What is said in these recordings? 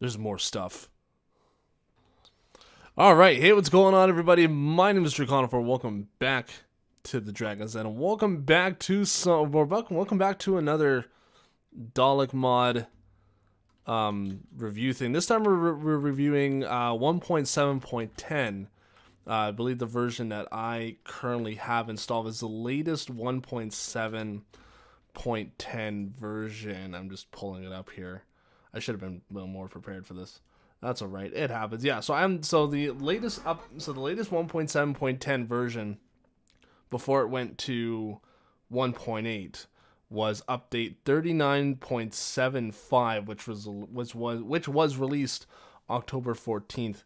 There's more stuff. All right, hey, what's going on, everybody? My name is Draconifer. Welcome back to the Dragons Den, and welcome back to welcome back to another Dalek mod review thing. This time we're reviewing 1.7.10. I believe the version that I currently have installed is the latest 1.7.10 version. I'm just pulling it up here. I should have been a little more prepared for this. That's all right. It happens. Yeah. So the latest 1.7.10 version before it went to 1.8 was update 39.75, which was released October 14th,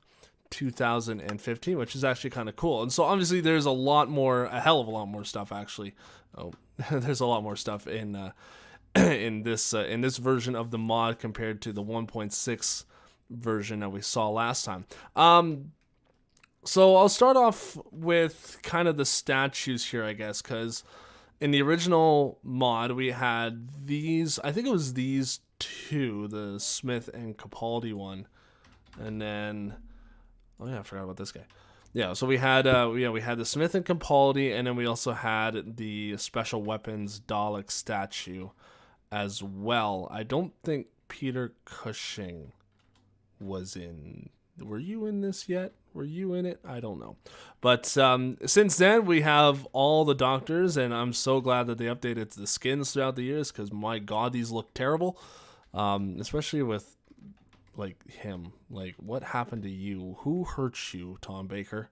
2015, which is actually kind of cool. And so obviously there's a hell of a lot more stuff actually. Oh, there's a lot more stuff in this version of the mod compared to the 1.6 version that we saw last time. So I'll start off with kind of the statues here, I guess, because in the original mod we had these. I think it was these two, the Smith and Capaldi one, and then oh yeah, I forgot about this guy. Yeah, so we had we had the Smith and Capaldi, and then we also had the Special Weapons Dalek statue as well. I don't think Peter Cushing was in. Were you in this yet? Were you in it? I don't know. But since then, we have all the doctors, and I'm so glad that they updated the skins throughout the years, because my god, these look terrible. Especially with, like, him. Like, what happened to you? Who hurt you, Tom Baker?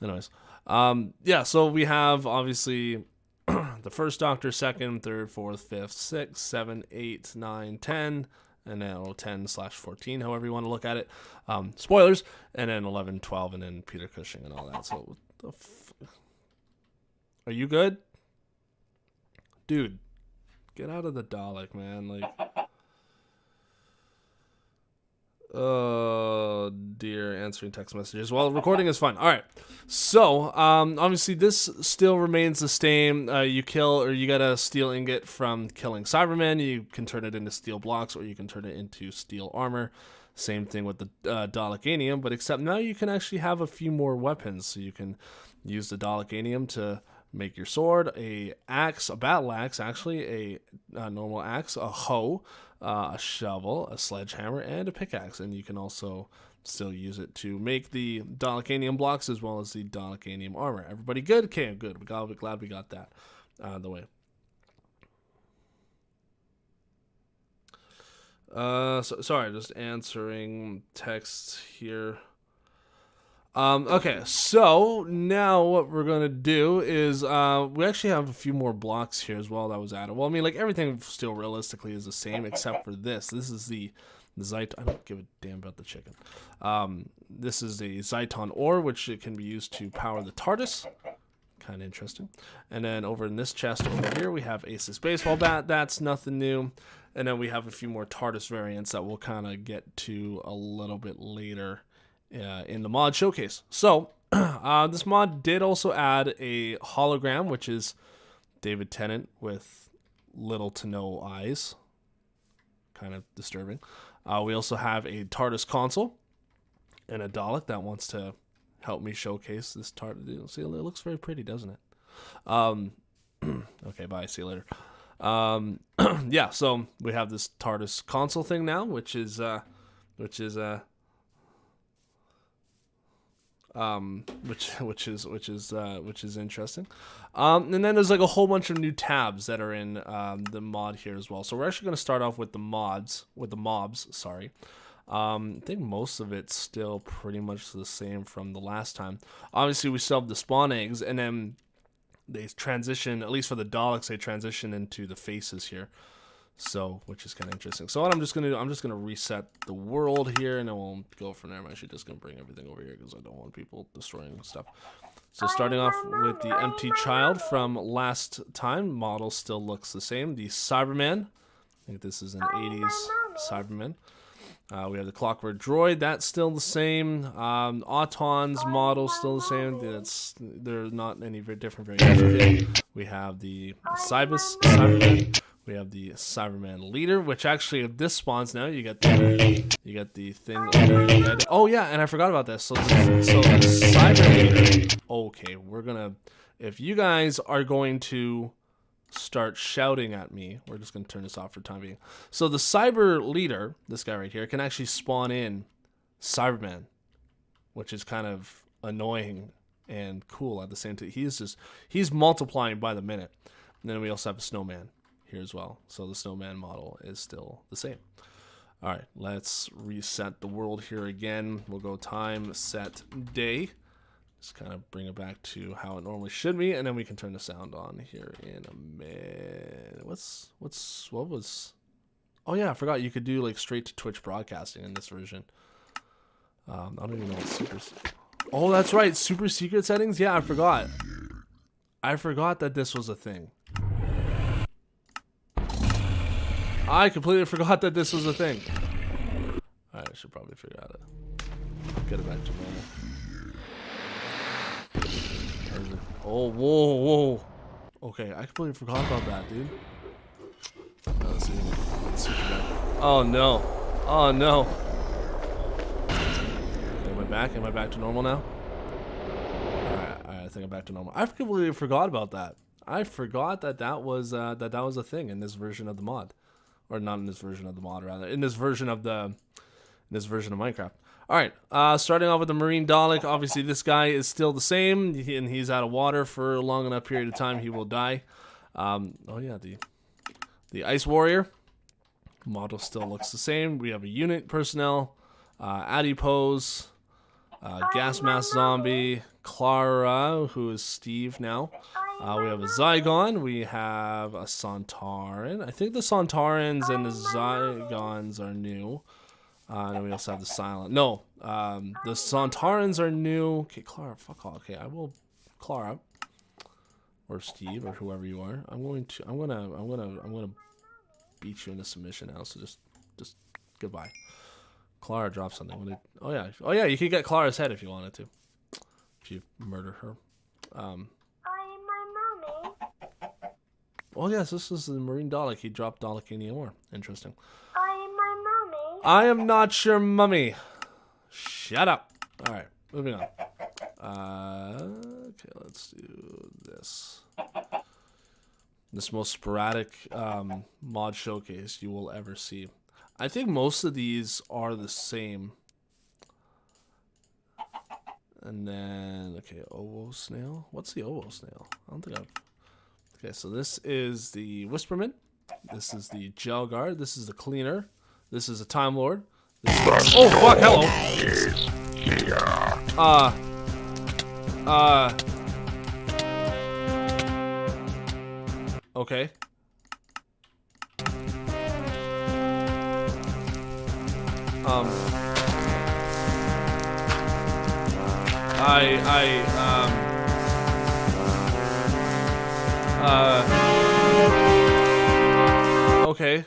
Anyways. Yeah, so we have, obviously, the first Doctor, second, third, fourth, fifth, sixth, 7, 8, 9, 10, and then 10/14, however you want to look at it. Spoilers, and then 11, 12, and then Peter Cushing and all that. So, are you good? Dude, get out of the Dalek, man. Like, oh dear, answering text messages. Well, recording is fun. All right. So, obviously, this still remains the same. You kill, or you get a steel ingot from killing Cybermen. You can turn it into steel blocks, or you can turn it into steel armor. Same thing with the Dalekanium, but except now you can actually have a few more weapons. So you can use the Dalekanium to make your sword, a axe, a battle axe, actually, a normal axe, a hoe, a shovel, a sledgehammer, and a pickaxe. And you can also still use it to make the Dalekanium blocks as well as the Dalekanium armor. Everybody good? Okay, good. We're glad we got that out of the way. Sorry, just answering texts here. Okay, so now what we're gonna do is we actually have a few more blocks here as well that was added. Well, I mean, like, everything still realistically is the same except for this. This is the Zeit. I don't give a damn about the chicken. This is the Zeiton ore, which it can be used to power the TARDIS. Kind of interesting. And then over in this chest over here, we have Ace's baseball bat. That's nothing new. And then we have a few more TARDIS variants that we'll kind of get to a little bit later in the mod showcase. So this mod did also add a hologram, which is David Tennant with little to no eyes. Kind of disturbing. We also have a TARDIS console and a Dalek that wants to help me showcase this TARDIS. See, it looks very pretty, doesn't it? Okay, bye. See you later. Yeah, so we have this TARDIS console thing now, which is interesting. And then there's like a whole bunch of new tabs that are in the mod here as well. So we're actually going to start off with the mobs. Sorry. I think most of it's still pretty much the same from the last time. Obviously, we still have the spawn eggs, and then they transition, at least for the Daleks, they transition into the faces here. So, which is kind of interesting. So what I'm just gonna reset the world here, and then we'll go from there. I'm actually just gonna bring everything over here because I don't want people destroying stuff. So starting off with the empty child from last time, model still looks the same. The Cyberman, I think this is an 80s Cyberman. We have the Clockwork Droid. That's still the same. Auton's model still the same. They're not any very different variations. We have the Cyberman. We have the Cyberman leader, which actually, if this spawns now, you get the thing over your head. Oh yeah, and I forgot about this. So the Cyber leader. Okay, if you guys are going to start shouting at me, we're just going to turn this off for the time being. So the cyber leader, this guy right here, can actually spawn in Cyberman, which is kind of annoying and cool at the same time. He's multiplying by the minute. And then we also have a snowman here as well. So the snowman model is still the same. All right, let's reset the world here again. We'll go time, set, day. Just kind of bring it back to how it normally should be, and then we can turn the sound on here in a minute. What was? Oh yeah, I forgot you could do like straight to Twitch broadcasting in this version. I don't even know what super. Oh, that's right, super secret settings. Yeah, I forgot. I forgot that this was a thing. I completely forgot that this was a thing. Alright, I should probably figure out get it back to normal. Oh, whoa. Okay, I completely forgot about that, dude. Let's see. Oh no. Am I back? Am I back to normal now? Alright, I think I'm back to normal. I completely forgot about that. I forgot that was a thing in this version of the mod. Or not in this version of the mod, rather. In this version of Minecraft. Alright, starting off with the Marine Dalek. Obviously, this guy is still the same, and he's out of water for a long enough period of time, he will die. Oh yeah, the Ice Warrior model still looks the same. We have a unit personnel, Adipose, Gas Mask Zombie, Clara, who is Steve now. We have a Zygon, we have a Sontaran. I think the Sontarans and the Zygons are new. And then we also have the Silent. No, the Sontarans are new. Okay, Clara, fuck off. Okay, I will, Clara, or Steve, or whoever you are. I'm gonna beat you into submission now. So just goodbye. Clara dropped something. Oh yeah. You could get Clara's head if you wanted to. If you murder her. Oh yes, this is the Marine Dalek. He dropped Dalekania ore. Interesting. I am not your mummy. Shut up. All right, moving on. Okay, let's do this. This most sporadic mod showcase you will ever see. I think most of these are the same. And then, okay, Ovo Snail. What's the Ovo Snail? I don't think I've... Okay, so this is the Whisperman. This is the Gel Guard. This is the Cleaner. This is a Time Lord. Oh fuck! Hello. Okay. Okay.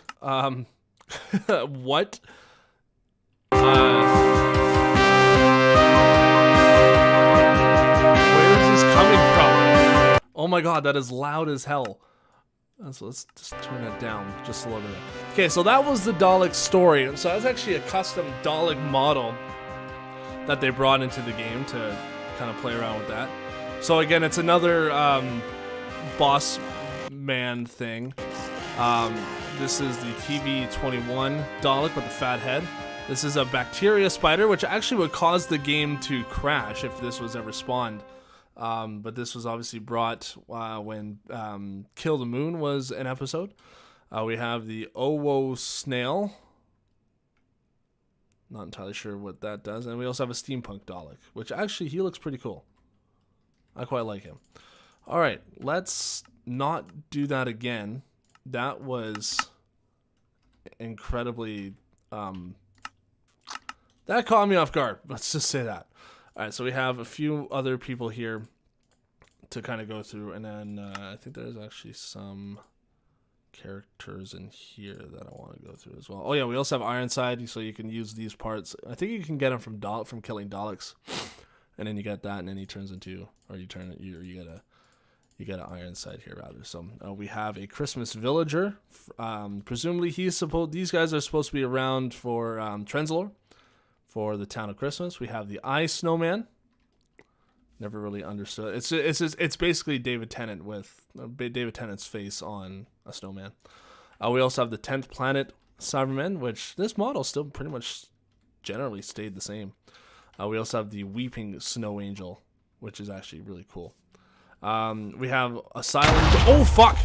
What? Where is this coming from? Oh my god, that is loud as hell. So let's just turn that down just a little bit. Okay, so that was the Dalek story. So that's actually a custom Dalek model that they brought into the game to kind of play around with that. So again, it's another boss man thing. This is the TV21 Dalek with the fat head. This is a bacteria spider, which actually would cause the game to crash if this was ever spawned. But this was obviously brought when Kill the Moon was an episode. We have the Ovo Snail. Not entirely sure what that does. And we also have a Steampunk Dalek, which actually he looks pretty cool. I quite like him. All right, let's not do that again. That was incredibly... that caught me off guard. Let's just say that. All right, so we have a few other people here to kind of go through, and then I think there's actually some characters in here that I want to go through as well. Oh yeah, we also have Ironside, so you can use these parts. I think you can get them from killing Daleks, and then you get that, and then he turns into, or you turn it, you get an Ironside here rather. So we have a Christmas villager. Presumably these guys are supposed to be around for Trenzalore, for the town of Christmas. We have the Eye Snowman. Never really understood. It's basically David Tennant with David Tennant's face on a snowman. We also have the 10th Planet Cybermen, which this model still pretty much generally stayed the same. We also have the Weeping Snow Angel, which is actually really cool. We have Asylum. Oh fuck!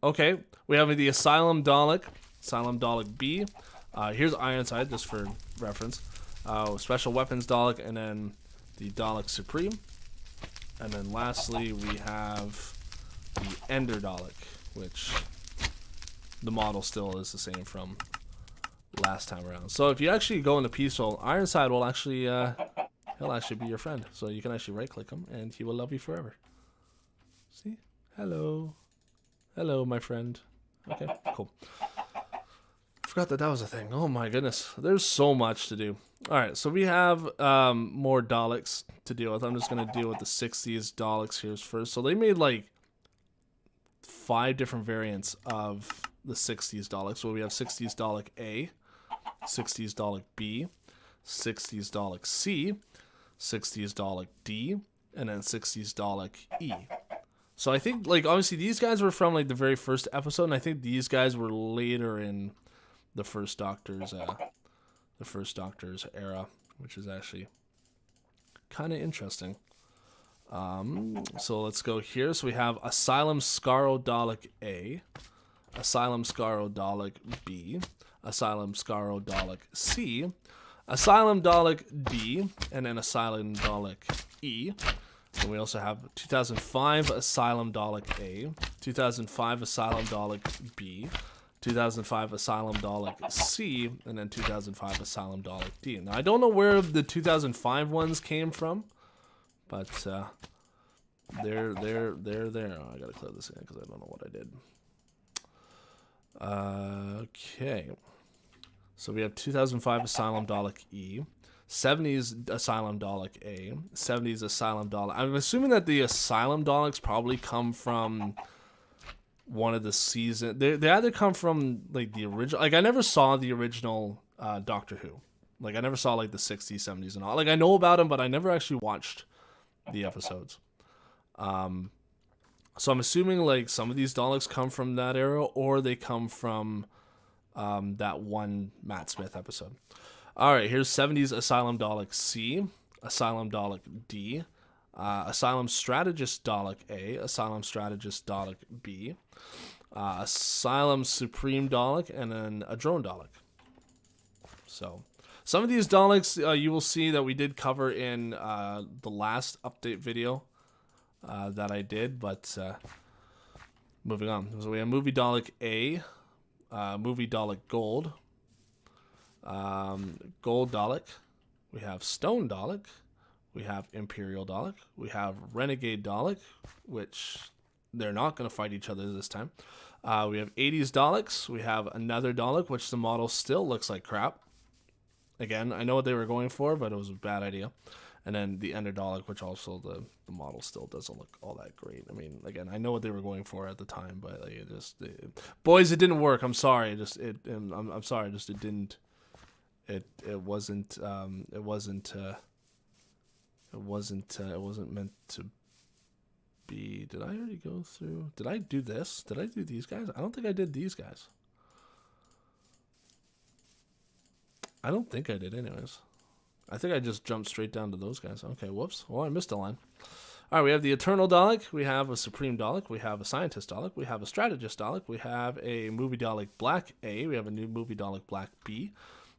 Okay, we have the Asylum Dalek B. Here's Ironside, just for reference. Special Weapons Dalek, and then the Dalek Supreme. And then lastly, we have the Ender Dalek, which the model still is the same from last time around. So if you actually go into Peaceful, Ironside will actually, he'll actually be your friend. So you can actually right-click him, and he will love you forever. See? Hello. Hello, my friend. Okay, cool. Forgot that was a thing. Oh my goodness. There's so much to do. Alright, so we have more Daleks to deal with. I'm just going to deal with the 60s Daleks here first. So they made like 5 different variants of the 60s Daleks. So we have 60s Dalek A, 60s Dalek B, 60s Dalek C, 60s Dalek D, and then 60s Dalek E. So I think, like, obviously these guys were from like the very first episode, and I think these guys were later in the first Doctor's era, which is actually kind of interesting. So let's go here. So we have Asylum Skaro Dalek A, Asylum Skaro Dalek B, Asylum Skaro Dalek C, Asylum Dalek D, and then Asylum Dalek E. And we also have 2005 Asylum Dalek A, 2005 Asylum Dalek B, 2005 Asylum Dalek C, and then 2005 Asylum Dalek D. Now, I don't know where the 2005 ones came from, but they're there. Oh, I gotta clear this again because I don't know what I did. Okay. So we have 2005 Asylum Dalek E, 70s Asylum Dalek A, 70s Asylum Dalek. I'm assuming that the Asylum Daleks probably come from one of the season. They either come from like the original. Like I never saw the original Doctor Who. Like I never saw like the 60s, 70s, and all. Like I know about them, but I never actually watched the episodes. So I'm assuming like some of these Daleks come from that era, or they come from that one Matt Smith episode. All right, here's 70s Asylum Dalek C, Asylum Dalek D, Asylum Strategist Dalek A, Asylum Strategist Dalek B, Asylum Supreme Dalek, and then a Drone Dalek. So some of these Daleks you will see that we did cover in the last update video that I did, but moving on. So we have Movie Dalek A, Movie Dalek Gold, Gold Dalek, we have Stone Dalek, we have Imperial Dalek, we have Renegade Dalek, which they're not going to fight each other this time. We have 80s Daleks, we have another Dalek, which the model still looks like crap. Again, I know what they were going for, but it was a bad idea. And then the Ender Dalek, which also the model still doesn't look all that great. I mean, again, I know what they were going for at the time, but like, boys, it didn't work. I'm sorry. I'm sorry. It didn't. It wasn't meant to be. Did I already go through? Did I do this? Did I do these guys? I don't think I did these guys. I don't think I did anyways. I think I just jumped straight down to those guys. Okay, whoops. Well, I missed a line. All right, we have the Eternal Dalek. We have a Supreme Dalek. We have a Scientist Dalek. We have a Strategist Dalek. We have a Movie Dalek Black A. We have a new Movie Dalek Black B.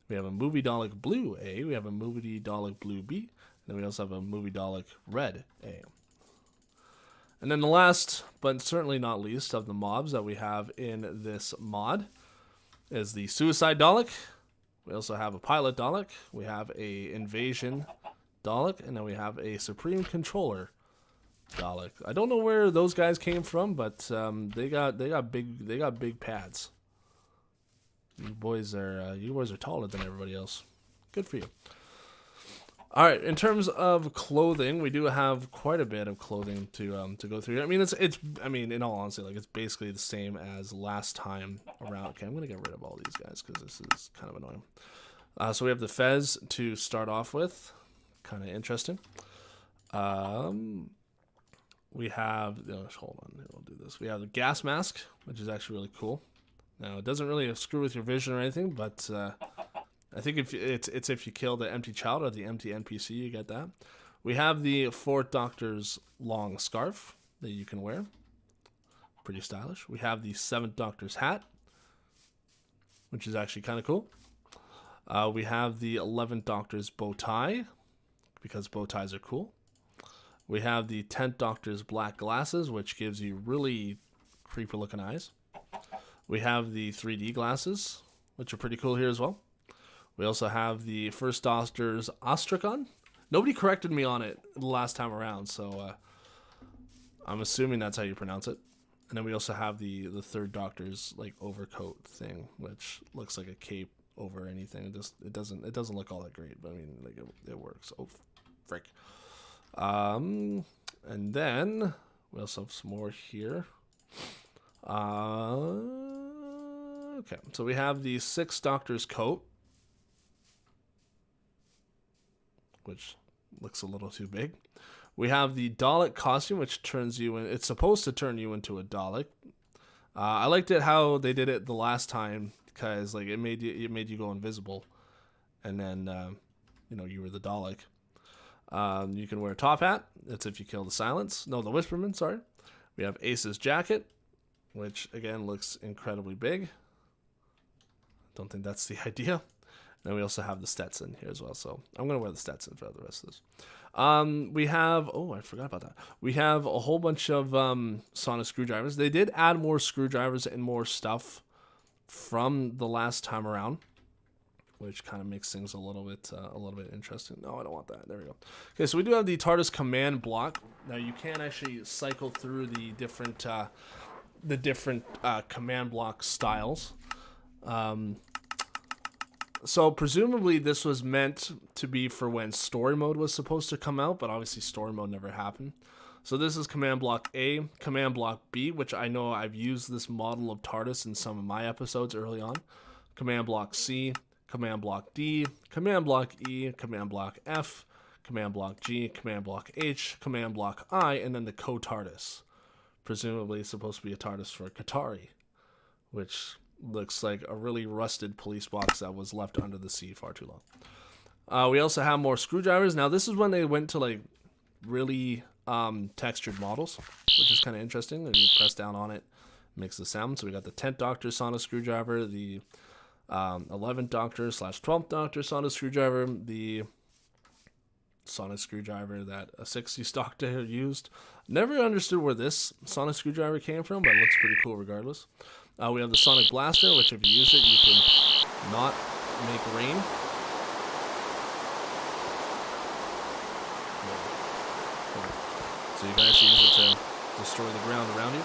We have a Movie Dalek Blue A. We have a Movie Dalek Blue B. And then we also have a Movie Dalek Red A. And then the last, but certainly not least, of the mobs that we have in this mod is the Suicide Dalek. We also have a Pilot Dalek. We have a Invasion Dalek. And then we have a Supreme Controller Dalek. I don't know where those guys came from, but they got big pads. You boys are taller than everybody else. Good for you. All right, in terms of clothing, we do have quite a bit of clothing to go through. I mean, in all honesty, like it's basically the same as last time around. Okay, I'm gonna get rid of all these guys because this is kind of annoying. So we have the fez to start off with, kind of interesting. We have hold on, we'll do this. We have the gas mask, which is actually really cool. Now it doesn't really screw with your vision or anything, but I think if you kill the empty child or the empty NPC, you get that. We have the Fourth Doctor's long scarf that you can wear. Pretty stylish. We have the Seventh Doctor's hat, which is actually kind of cool. We have the 11th Doctor's bow tie, because bow ties are cool. We have the 10th Doctor's black glasses, which gives you really creepy looking eyes. We have the 3D glasses, which are pretty cool here as well. We also have the First Doctor's Ostracon. Nobody corrected me on it the last time around, so I'm assuming that's how you pronounce it. And then we also have the Third Doctor's like overcoat thing, which looks like a cape over anything. It doesn't look all that great, but I mean, like it works. Oh, frick. And then we also have some more here. Okay, so we have the Sixth Doctor's coat, which looks a little too big. We have the Dalek costume, which turns you in. It's supposed to turn you into a Dalek. I liked it how they did it the last time, because like it made you go invisible, and then you were the Dalek. You can wear a top hat. That's if you kill the the Whisperman. Sorry. We have Ace's jacket, which again looks incredibly big. Don't think that's the idea. And we also have the Stetson here as well, so I'm going to wear the Stetson for the rest of this. We have, I forgot about that. We have a whole bunch of sonic screwdrivers. They did add more screwdrivers and more stuff from the last time around, which kind of makes things a little bit interesting. No, I don't want that. There we go. Okay, so we do have the TARDIS command block. Now you can actually cycle through the different command block styles. So presumably this was meant to be for when story mode was supposed to come out, but obviously story mode never happened. So this is command block A, command block B, which I know I've used this model of TARDIS in some of my episodes early on. Command block C, command block D, command block E, command block F, command block G, command block H, command block I, and then the co-TARDIS. Presumably it's supposed to be a TARDIS for Qatari, which looks like a really rusted police box that was left under the sea far too long. We also have more screwdrivers. Now this is when they went to like really textured models, which is kind of interesting. If you press down on it, it makes the sound. So we got the 10th Doctor sonic screwdriver, the 11th Doctor / 12th Doctor sonic screwdriver, the sonic screwdriver that a 60s Doctor used. Never understood where this sonic screwdriver came from, but it looks pretty cool regardless. We have the Sonic Blaster, which if you use it, you can not make rain. So you can actually use it to destroy the ground around you,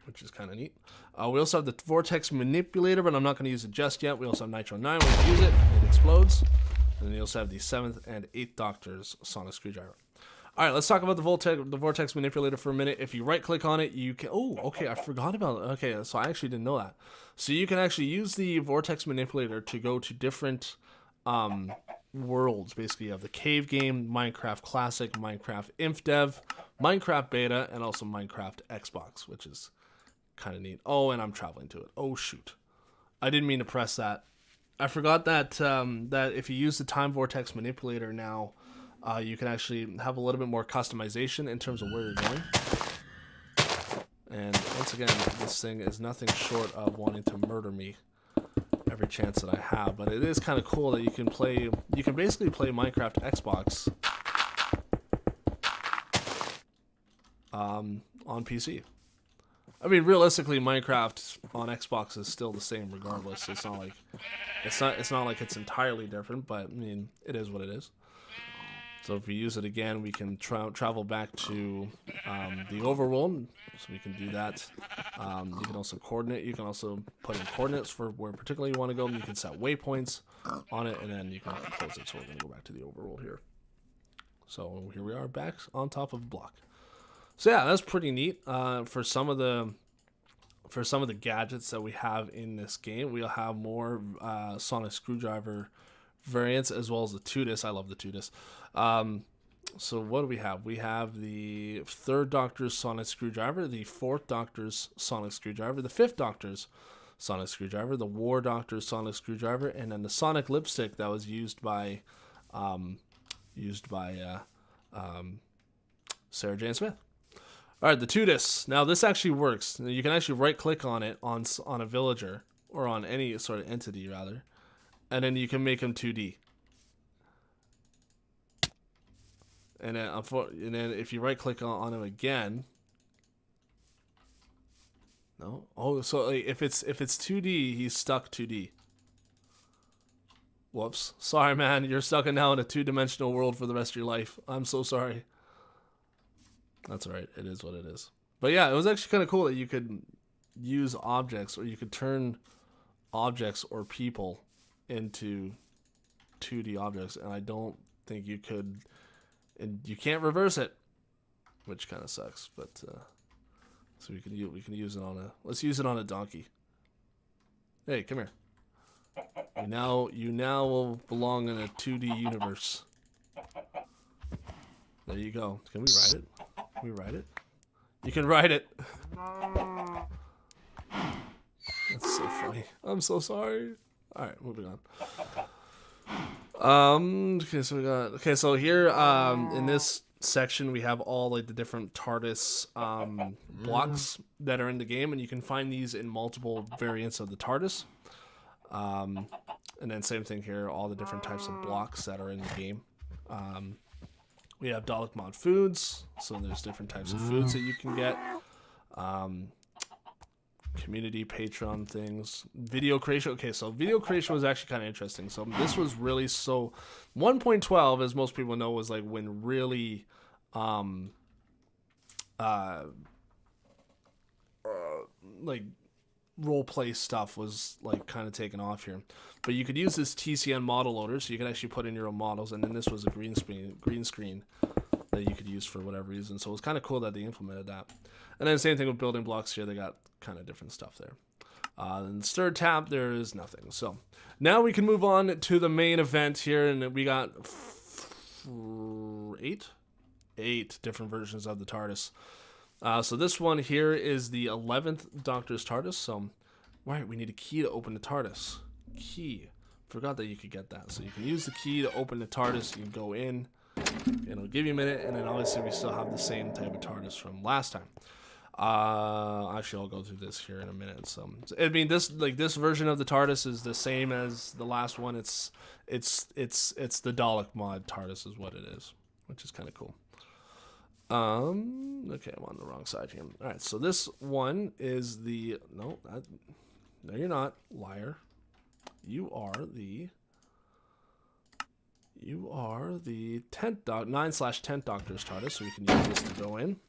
which is kind of neat. We also have the Vortex Manipulator, but I'm not going to use it just yet. We also have Nitro 9. When you use it, it explodes. And then you also have the 7th and 8th Doctor's Sonic Screwdriver. All right, let's talk about the Vortex Manipulator for a minute. If you right-click on it, you can... Oh, okay, I forgot about it. Okay, so I actually didn't know that. So you can actually use the Vortex Manipulator to go to different worlds. Basically, you have the Cave Game, Minecraft Classic, Minecraft InfDev, Minecraft Beta, and also Minecraft Xbox, which is kind of neat. Oh, and I'm traveling to it. Oh, shoot. I didn't mean to press that. I forgot that that if you use the Time Vortex Manipulator now... you can actually have a little bit more customization in terms of where you're going. And once again, this thing is nothing short of wanting to murder me every chance that I have. But it is kind of cool that you can basically play Minecraft Xbox on PC. I mean, realistically, Minecraft on Xbox is still the same regardless. It's not like it's entirely different, but I mean, it is what it is. So if we use it again, we can travel back to the overworld. So we can do that. You can also coordinate. You can also put in coordinates for where particularly you want to go. You can set waypoints on it, and then you can close it. So we're going to go back to the overworld here. So here we are back on top of a block. So yeah, that's pretty neat. For some of the gadgets that we have in this game, we'll have more sonic screwdriver variants as well as the Tudis. I love the Tudis. So what do we have? We have the 3rd Doctor's sonic screwdriver, the 4th Doctor's sonic screwdriver, the 5th Doctor's sonic screwdriver, the War Doctor's sonic screwdriver, and then the sonic lipstick that was used by Sarah Jane Smith. All right, the Tudis. Now this actually works. You can actually right-click on it on a villager or on any sort of entity rather, and then you can make them 2D. And then if you right-click on him again, no. Oh, so like, if it's 2D, he's stuck 2D. Whoops. Sorry, man. You're stuck now in a 2-dimensional world for the rest of your life. I'm so sorry. That's all right. It is what it is. But yeah, it was actually kind of cool that you could use objects, or you could turn objects or people into 2D objects, and I don't think you could. And you can't reverse it, which kind of sucks. But so we can use it on a. Let's use it on a donkey. Hey, come here. You now will belong in a 2D universe. There you go. Can we ride it? Can we ride it? You can ride it. That's so funny. I'm so sorry. All right, moving on. Okay, so here in this section we have all like the different TARDIS blocks that are in the game, and you can find these in multiple variants of the TARDIS. And then same thing here, all the different types of blocks that are in the game. We have Dalek mod foods, so there's different types of foods that you can get. Community Patreon things, video creation. Okay, so video creation was actually kind of interesting. So this was really 1.12, as most people know, was like when really like role play stuff was like kind of taken off here. But you could use this TCN model loader, so you could actually put in your own models, and then this was a green screen that you could use for whatever reason. So it was kind of cool that they implemented that. And then same thing with building blocks here. They got kind of different stuff there. In the third tab, there is nothing. So now we can move on to the main event here, and we got eight different versions of the TARDIS. So this one here is the 11th Doctor's TARDIS. So, right, we need a key to open the TARDIS. Key. Forgot that you could get that. So you can use the key to open the TARDIS. You can go in. It'll give you a minute, and then obviously we still have the same type of TARDIS from last time. Actually, I'll go through this here in a minute. So I mean, this version of the TARDIS is the same as the last one. It's the Dalek mod TARDIS is what it is, which is kind of cool. Okay, I'm on the wrong side here. All right, so this one is the no, you're not, liar. You are the 10th 9/10th Doctor's TARDIS, so we can use this to go in.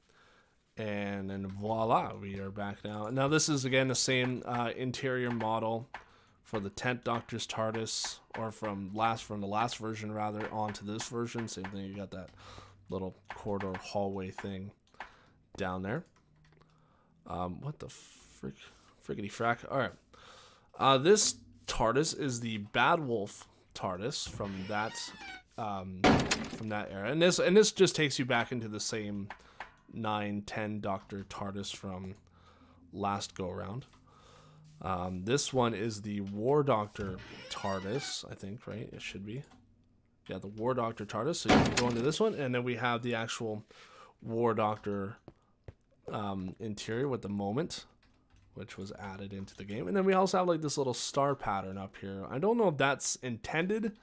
And then voila, we are back now. Now this is again the same interior model for the 10th Doctor's TARDIS, or from the last version rather, onto this version. Same thing, you got that little corridor hallway thing down there. What the frickety frack? All right, this TARDIS is the Bad Wolf TARDIS from that era, and this just takes you back into the same 9/10 Doctor TARDIS from last go around. This one is the War Doctor TARDIS, I think, right? It should be. Yeah, the War Doctor TARDIS. So you can go into this one, and then we have the actual War Doctor interior with the moment, which was added into the game. And then we also have like this little star pattern up here. I don't know if that's intended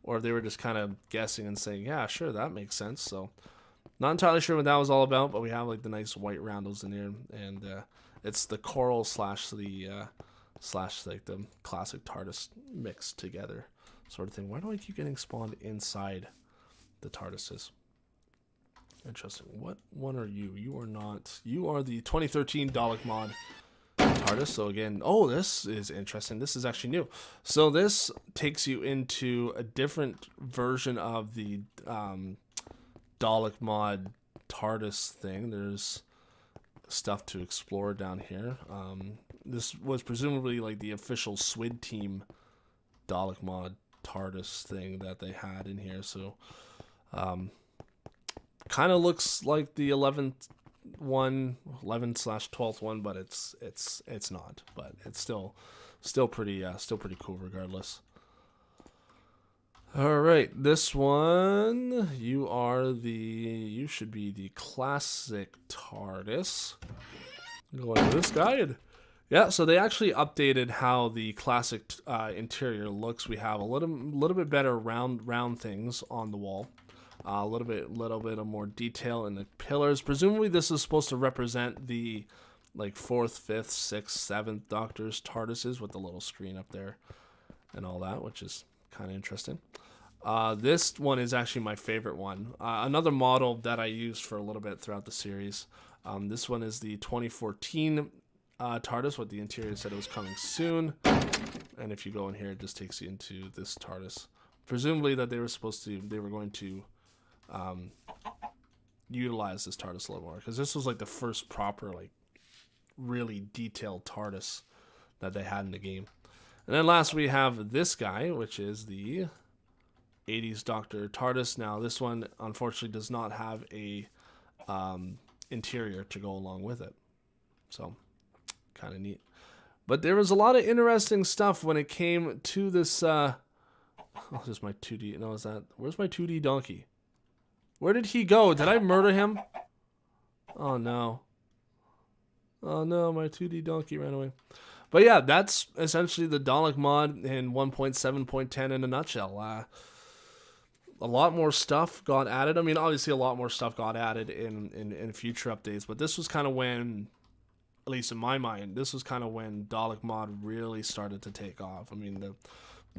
or if they were just kind of guessing and saying, yeah, sure, that makes sense. So not entirely sure what that was all about, but we have like the nice white roundels in here, and it's the coral slash the classic TARDIS mixed together sort of thing. Why do I keep getting spawned inside the TARDIS is. Interesting. What one are you? You are not. You are the 2013 Dalek mod TARDIS. So again, oh, this is interesting. This is actually new. So this takes you into a different version of the Dalek mod TARDIS thing. There's stuff to explore down here. This was presumably like the official SWID team Dalek mod TARDIS thing that they had in here. So kind of looks like the 11th one, 11/12th one, but it's not. But it's still pretty cool regardless. All right, this one you should be the classic TARDIS. Going to this guide. Yeah, so they actually updated how the classic interior looks. We have a little bit better round things on the wall. A little bit of more detail in the pillars. Presumably this is supposed to represent the like 4th, 5th, 6th, 7th Doctor's TARDISes with the little screen up there and all that, which is kind of interesting. This one is actually my favorite one. Another model that I used for a little bit throughout the series. This one is the 2014 TARDIS, what the interior said it was coming soon. And if you go in here, it just takes you into this TARDIS. Presumably that they were going to utilize this TARDIS a little more, because this was like the first proper, like, really detailed TARDIS that they had in the game. And then last we have this guy, which is the 80s Doctor TARDIS. Now this one unfortunately does not have a interior to go along with it, so kind of neat. But there was a lot of interesting stuff when it came to this oh, this is my 2D. No, is that, where's my 2D donkey? Where did he go? Did I murder him? Oh no. Oh no, my 2D donkey ran away. But yeah, that's essentially the Dalek mod in 1.7.10 in a nutshell. A lot more stuff got added. I mean, obviously a lot more stuff got added in future updates, but this was kind of when, at least in my mind, this was kind of when Dalek mod really started to take off. I mean,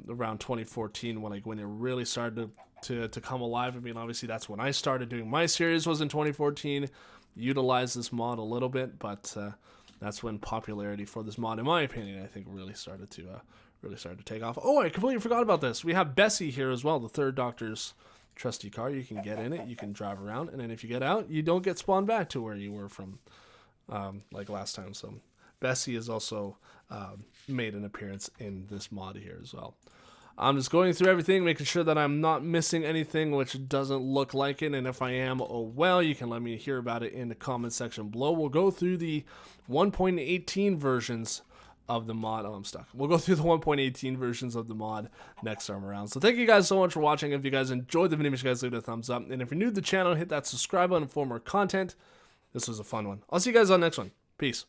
around 2014, when it really started to come alive. I mean, obviously that's when I started doing my series, was in 2014. Utilized this mod a little bit, but that's when popularity for this mod, in my opinion, I think really started to take off. Oh, I completely forgot about this. We have Bessie here as well, the 3rd Doctor's trusty car. You can get in it, you can drive around, and then if you get out, you don't get spawned back to where you were from, like last time. So Bessie has also made an appearance in this mod here as well. I'm just going through everything, making sure that I'm not missing anything, which doesn't look like it. And if I am, oh well, you can let me hear about it in the comment section below. We'll go through the 1.18 versions of the mod. Oh, I'm stuck. We'll go through the 1.18 versions of the mod next time around. So thank you guys so much for watching. If you guys enjoyed the video, make sure you guys leave it a thumbs up. And if you're new to the channel, hit that subscribe button for more content. This was a fun one. I'll see you guys on the next one. Peace.